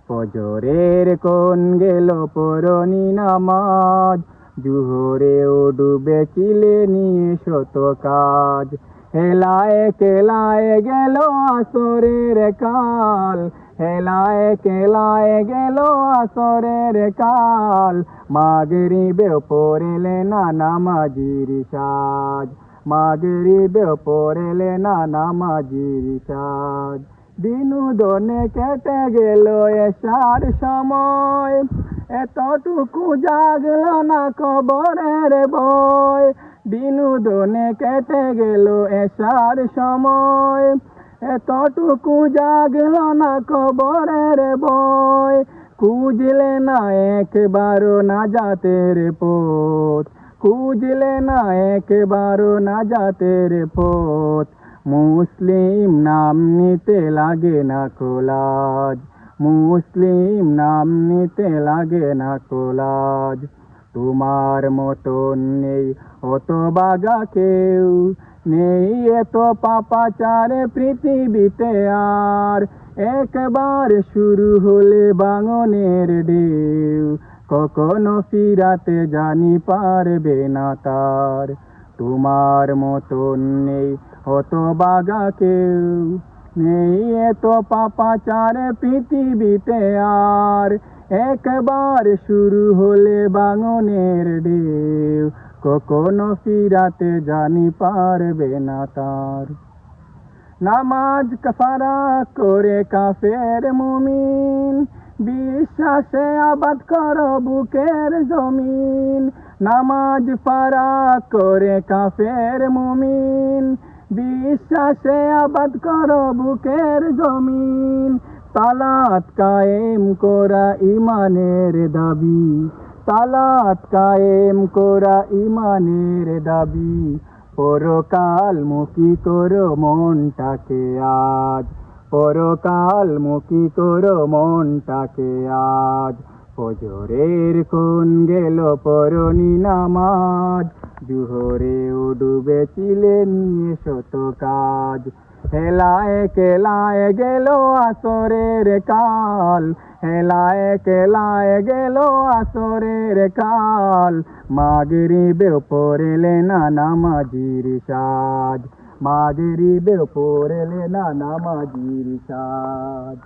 ফজরের কোন গেল পরনি নামাজ, জুহরেও ডুবেছিলে নিয়ে শত কাজ। হেলায় কেলায় গেল আসরের কাল, হেলায় কেলায় গেল আসরের কাল। মাগরিবেও পড়লে না নামাজির সাজ, মাগরিবেও পড়লে না নামাজির সাজ। বিনোদনে কেটে গেল এশার সময়, এতটুকু জাগল না কবরের ভয়। বিনোদনে কেটে গেল এশার সময়, এতটুকু জাগল না কবরের ভয়। খুঁজলে না একবারও নাজাতের পথ, খুঁজলে না একবারও নাজাতের পথ। মুসলিম নাম নিতে লাগে না কোলাজ, মুসলিম নাম নিতে লাগে না কোলাজ। তোমার মতন নেই অত বাগা কেউ, নেই এত পাপাচার পৃথিবীতে আর। একবার শুরু হলে ভাঙনের ঢেউ, কখনো ফিরাতে জানি পারবে না তার। তোমার মতন নেই অত বাগা কেউ, নেই এত পাপাচার পৃথিবীতে আর। একবার শুরু হলে ভাঙনের ঢেউ, কখনো ফিরাতে জানি পারবে না তার। নামাজ কাফারা করে কাফের মুমিন, বিশ্বাসে আবাদ করো বুকের জমিন। নামাজ ফারা করে কাফের মুমিন, বিশ্বাসে আবাদ করো বুকের জমিন। সালাত কায়েম করা ইমানের দাবি, সালাত কায়েম করা ইমানের দাবি। পরকাল মুখী করো মনটাকে আজ, পরকাল মুখী করো মনটাকে আজ। ফজরের কোন গেল পরনি নামাজ, জুহরেও ডুবেছিলে নিয়ে শত কাজ। হেলায় কেলায় গেল আসরের কাল, হেলায় কেলায় গেল আসরের কাল। মাগরিবেও পড়লে না নামাজির সাজ, মাগরিবেও পড়লে না নামাজির সাজ।